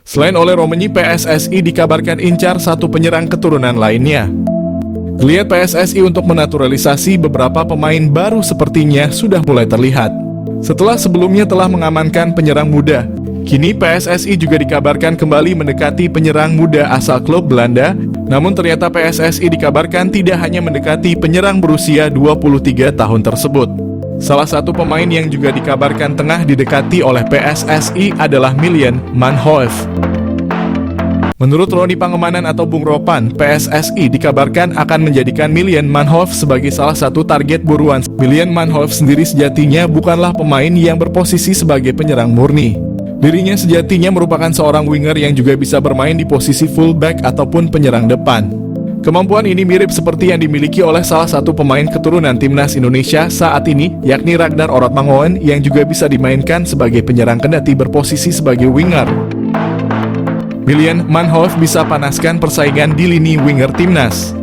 Selain oleh Romagnoli, PSSI dikabarkan incar satu penyerang keturunan lainnya. Geliat PSSI untuk menaturalisasi beberapa pemain baru sepertinya sudah mulai terlihat. Setelah sebelumnya telah mengamankan penyerang muda, kini PSSI juga dikabarkan kembali mendekati penyerang muda asal klub Belanda. Namun ternyata PSSI dikabarkan tidak hanya mendekati penyerang berusia 23 tahun tersebut. Salah satu pemain yang juga dikabarkan tengah didekati oleh PSSI adalah Milan Manhoef. Menurut Roni Pangemanan atau Bung Ropan, PSSI dikabarkan akan menjadikan Milan Manhoef sebagai salah satu target buruan. Milan Manhoef sendiri sejatinya bukanlah pemain yang berposisi sebagai penyerang murni. Dirinya sejatinya merupakan seorang winger yang juga bisa bermain di posisi fullback ataupun penyerang depan. Kemampuan ini mirip seperti yang dimiliki oleh salah satu pemain keturunan timnas Indonesia saat ini, yakni Ragnar Orotmangoen yang juga bisa dimainkan sebagai penyerang kendati berposisi sebagai winger. Milan Manhoef bisa panaskan persaingan di lini winger timnas.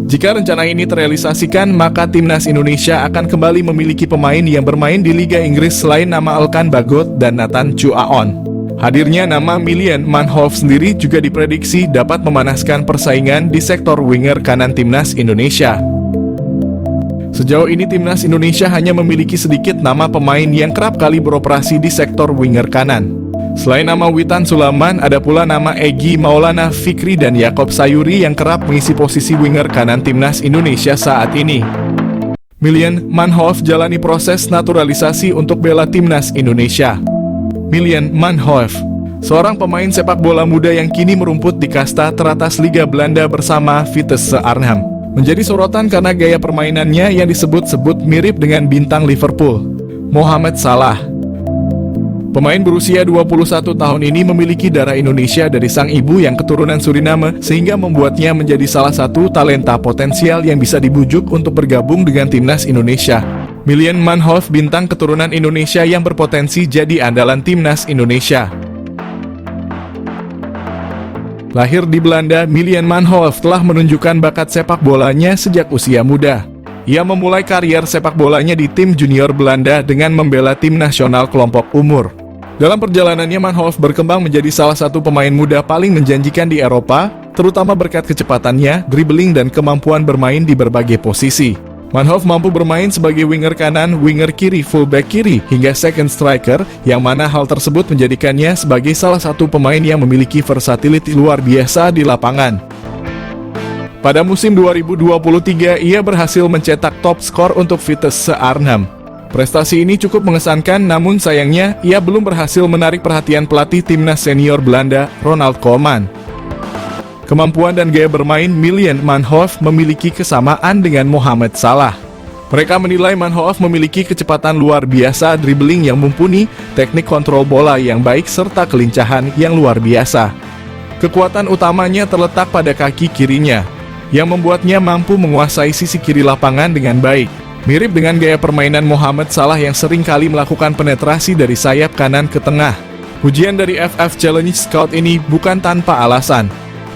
Jika rencana ini terrealisasikan, maka timnas Indonesia akan kembali memiliki pemain yang bermain di Liga Inggris selain nama Elkan Bagot dan Nathan Chuaon. Hadirnya nama Milan Manhoef sendiri juga diprediksi dapat memanaskan persaingan di sektor winger kanan timnas Indonesia. Sejauh ini timnas Indonesia hanya memiliki sedikit nama pemain yang kerap kali beroperasi di sektor winger kanan. Selain nama Witan Sulaiman, ada pula nama Egy Maulana Fikri dan Yakob Sayuri yang kerap mengisi posisi winger kanan timnas Indonesia saat ini. Milan Manhoef jalani proses naturalisasi untuk bela timnas Indonesia. Milan Manhoef, seorang pemain sepak bola muda yang kini merumput di kasta teratas Liga Belanda bersama Vitesse Arnhem, menjadi sorotan karena gaya permainannya yang disebut-sebut mirip dengan bintang Liverpool, Mohamed Salah. Pemain berusia 21 tahun ini memiliki darah Indonesia dari sang ibu yang keturunan Suriname, sehingga membuatnya menjadi salah satu talenta potensial yang bisa dibujuk untuk bergabung dengan timnas Indonesia. Milan Manhoef, bintang keturunan Indonesia yang berpotensi jadi andalan timnas Indonesia. Lahir di Belanda, Milan Manhoef telah menunjukkan bakat sepak bolanya sejak usia muda. Ia memulai karier sepak bolanya di tim junior Belanda dengan membela tim nasional kelompok umur. Dalam perjalanannya, Manhoef berkembang menjadi salah satu pemain muda paling menjanjikan di Eropa, terutama berkat kecepatannya, dribbling dan kemampuan bermain di berbagai posisi. Manhoef mampu bermain sebagai winger kanan, winger kiri, fullback kiri, hingga second striker, yang mana hal tersebut menjadikannya sebagai salah satu pemain yang memiliki versatility luar biasa di lapangan. Pada musim 2023, ia berhasil mencetak top skor untuk Vitesse Arnhem. Prestasi ini cukup mengesankan, namun sayangnya ia belum berhasil menarik perhatian pelatih timnas senior Belanda, Ronald Koeman. Kemampuan dan gaya bermain Milan Manhoef memiliki kesamaan dengan Mohamed Salah. Mereka menilai Manhoef memiliki kecepatan luar biasa, dribbling yang mumpuni, teknik kontrol bola yang baik, serta kelincahan yang luar biasa. Kekuatan utamanya terletak pada kaki kirinya, yang membuatnya mampu menguasai sisi kiri lapangan dengan baik. Mirip dengan gaya permainan Mohamed Salah yang sering kali melakukan penetrasi dari sayap kanan ke tengah. Ujian dari FF Challenge Scout ini bukan tanpa alasan.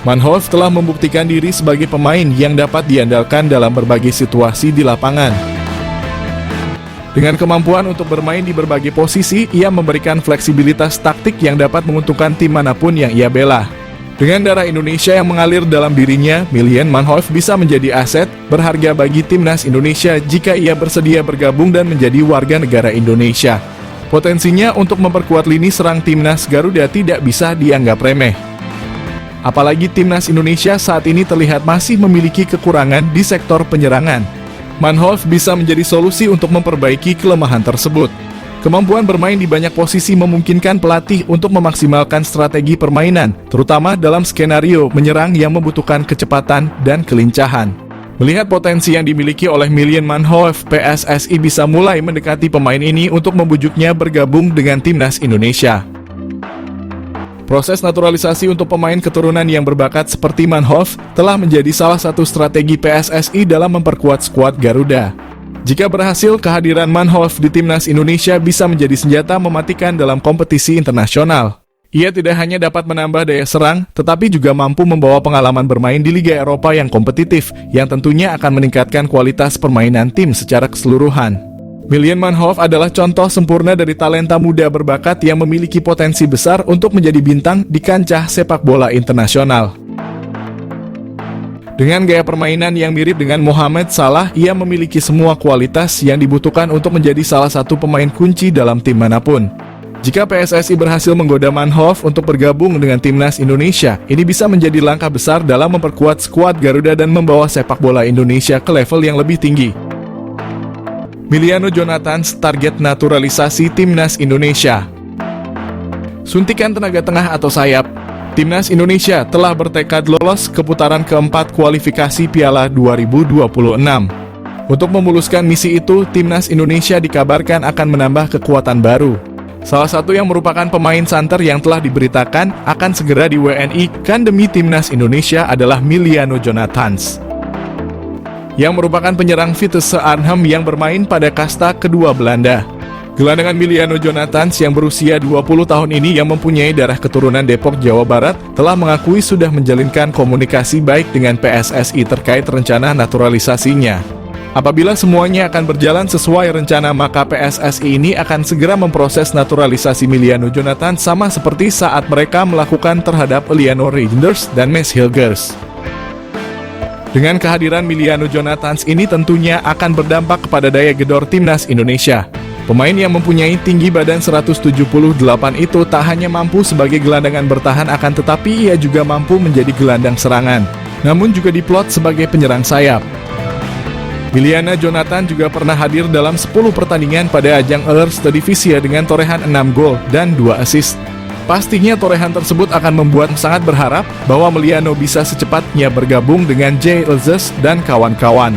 Manhoef telah membuktikan diri sebagai pemain yang dapat diandalkan dalam berbagai situasi di lapangan. Dengan kemampuan untuk bermain di berbagai posisi, ia memberikan fleksibilitas taktik yang dapat menguntungkan tim manapun yang ia bela. Dengan darah Indonesia yang mengalir dalam dirinya, Milan Manhoef bisa menjadi aset berharga bagi timnas Indonesia jika ia bersedia bergabung dan menjadi warga negara Indonesia. Potensinya untuk memperkuat lini serang timnas Garuda tidak bisa dianggap remeh. Apalagi timnas Indonesia saat ini terlihat masih memiliki kekurangan di sektor penyerangan. Manhoef bisa menjadi solusi untuk memperbaiki kelemahan tersebut. Kemampuan bermain di banyak posisi memungkinkan pelatih untuk memaksimalkan strategi permainan, terutama dalam skenario menyerang yang membutuhkan kecepatan dan kelincahan. Melihat potensi yang dimiliki oleh Milan Manhoef, PSSI bisa mulai mendekati pemain ini untuk membujuknya bergabung dengan timnas Indonesia. Proses naturalisasi untuk pemain keturunan yang berbakat seperti Manhoef telah menjadi salah satu strategi PSSI dalam memperkuat skuad Garuda. Jika berhasil, kehadiran Manhoef di timnas Indonesia bisa menjadi senjata mematikan dalam kompetisi internasional. Ia tidak hanya dapat menambah daya serang, tetapi juga mampu membawa pengalaman bermain di Liga Eropa yang kompetitif, yang tentunya akan meningkatkan kualitas permainan tim secara keseluruhan. Miljan Manhoef adalah contoh sempurna dari talenta muda berbakat yang memiliki potensi besar untuk menjadi bintang di kancah sepak bola internasional. Dengan gaya permainan yang mirip dengan Mohamed Salah, ia memiliki semua kualitas yang dibutuhkan untuk menjadi salah satu pemain kunci dalam tim manapun. Jika PSSI berhasil menggoda Manhoef untuk bergabung dengan timnas Indonesia, ini bisa menjadi langkah besar dalam memperkuat skuad Garuda dan membawa sepak bola Indonesia ke level yang lebih tinggi. Emiliano Jonathans target naturalisasi timnas Indonesia. Suntikan tenaga tengah atau sayap. Timnas Indonesia telah bertekad lolos ke putaran keempat kualifikasi Piala 2026. Untuk memuluskan misi itu, timnas Indonesia dikabarkan akan menambah kekuatan baru. Salah satu yang merupakan pemain santer yang telah diberitakan akan segera di WNI kan demi timnas Indonesia adalah Emiliano Jonathans, yang merupakan penyerang Vitesse Arnhem yang bermain pada kasta kedua Belanda. Gelandangan Emiliano Jonathans yang berusia 20 tahun ini yang mempunyai darah keturunan Depok, Jawa Barat, telah mengakui sudah menjalinkan komunikasi baik dengan PSSI terkait rencana naturalisasinya. Apabila semuanya akan berjalan sesuai rencana, maka PSSI ini akan segera memproses naturalisasi Emiliano Jonathans sama seperti saat mereka melakukan terhadap Eliano Reinders dan Mads Hilgers. Dengan kehadiran Emiliano Jonathans ini tentunya akan berdampak kepada daya gedor timnas Indonesia. Pemain yang mempunyai tinggi badan 178 itu tak hanya mampu sebagai gelandangan bertahan, akan tetapi ia juga mampu menjadi gelandang serangan, namun juga diplot sebagai penyerang sayap. Emiliano Jonathans juga pernah hadir dalam 10 pertandingan pada ajang Eredivisie dengan torehan 6 gol dan 2 assist. Pastinya torehan tersebut akan membuat sangat berharap bahwa Emiliano bisa secepatnya bergabung dengan Jay Elzes dan kawan-kawan.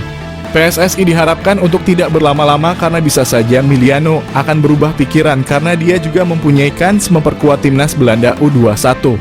PSSI diharapkan untuk tidak berlama-lama karena bisa saja Emiliano akan berubah pikiran karena dia juga mempunyai kans memperkuat timnas Belanda U21.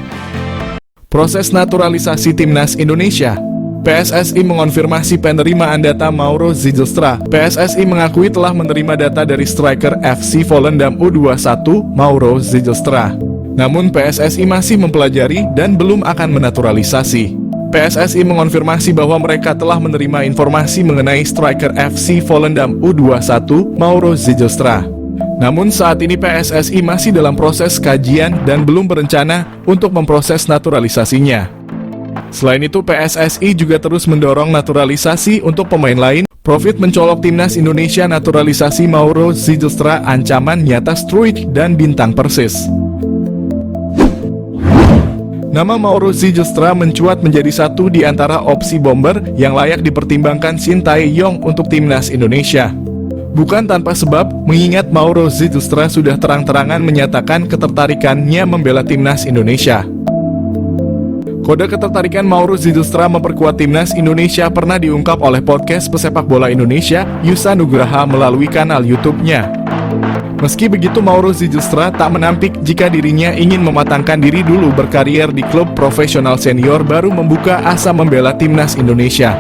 Proses naturalisasi timnas Indonesia. PSSI mengonfirmasi penerimaan data Mauro Zijlstra. PSSI mengakui telah menerima data dari striker FC Volendam U21 Mauro Zijlstra. Namun PSSI masih mempelajari dan belum akan menaturalisasi. PSSI mengonfirmasi bahwa mereka telah menerima informasi mengenai striker FC Volendam U21 Mauro Zijlstra. Namun saat ini PSSI masih dalam proses kajian dan belum berencana untuk memproses naturalisasinya. Selain itu, PSSI juga terus mendorong naturalisasi untuk pemain lain. Profit mencolok timnas Indonesia naturalisasi Mauro Zijlstra, ancaman nyata Struijk dan bintang Persis. Nama Mauro Zijlstra mencuat menjadi satu di antara opsi bomber yang layak dipertimbangkan Shin Tae-yong untuk timnas Indonesia. Bukan tanpa sebab, mengingat Mauro Zijlstra sudah terang-terangan menyatakan ketertarikannya membela timnas Indonesia. Kode ketertarikan Mauro Zijlstra memperkuat timnas Indonesia pernah diungkap oleh podcast pesepak bola Indonesia, Yusa Nugraha, melalui kanal YouTube-nya. Meski begitu, Mauro Zijlstra tak menampik jika dirinya ingin mematangkan diri dulu berkarier di klub profesional senior baru membuka asa membela timnas Indonesia.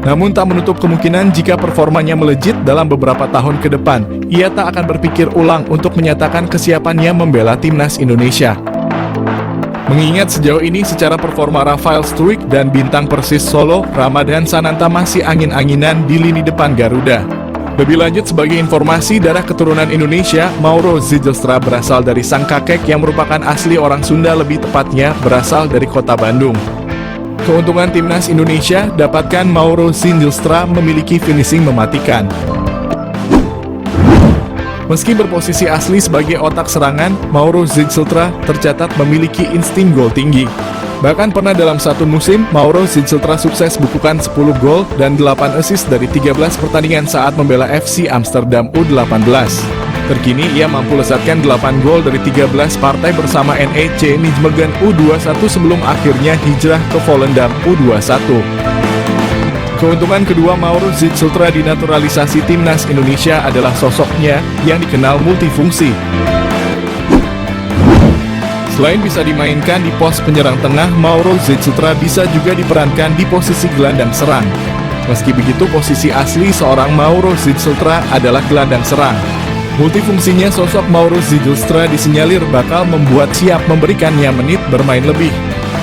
Namun tak menutup kemungkinan jika performanya melejit dalam beberapa tahun ke depan, ia tak akan berpikir ulang untuk menyatakan kesiapannya membela timnas Indonesia. Mengingat sejauh ini secara performa Rafael Struijk dan bintang Persis Solo, Ramadan Sananta masih angin-anginan di lini depan Garuda. Lebih lanjut, sebagai informasi, darah keturunan Indonesia, Mauro Zijlstra berasal dari sang kakek yang merupakan asli orang Sunda, lebih tepatnya berasal dari kota Bandung. Keuntungan timnas Indonesia, dapatkan Mauro Zijlstra memiliki finishing mematikan. Meski berposisi asli sebagai otak serangan, Mauro Zijlstra tercatat memiliki insting gol tinggi. Bahkan pernah dalam satu musim, Mauro Zijlstra sukses bukukan 10 gol dan 8 assist dari 13 pertandingan saat membela FC Amsterdam U18. Terkini ia mampu lesatkan 8 gol dari 13 partai bersama NEC Nijmegen U21 sebelum akhirnya hijrah ke Volendam U21. Keuntungan kedua Mauro Zijlstra di naturalisasi timnas Indonesia adalah sosoknya yang dikenal multifungsi. Selain bisa dimainkan di pos penyerang tengah, Mauro Zijlstra bisa juga diperankan di posisi gelandang serang. Meski begitu, posisi asli seorang Mauro Zijlstra adalah gelandang serang. Multifungsinya sosok Mauro Zijlstra disinyalir bakal membuat siap memberikannya menit bermain lebih.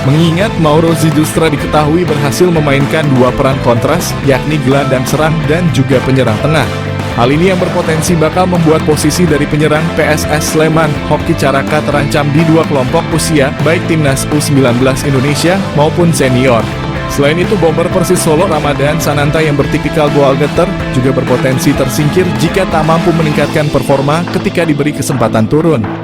Mengingat Mauro Zijlstra diketahui berhasil memainkan dua peran kontras, yakni gelandang serang dan juga penyerang tengah. Hal ini yang berpotensi bakal membuat posisi dari penyerang PSS Sleman, Hoki Caraka terancam di dua kelompok usia, baik timnas U19 Indonesia maupun senior. Selain itu, bomber Persis Solo Ramadan Sananta yang bertipikal goal getter juga berpotensi tersingkir jika tak mampu meningkatkan performa ketika diberi kesempatan turun.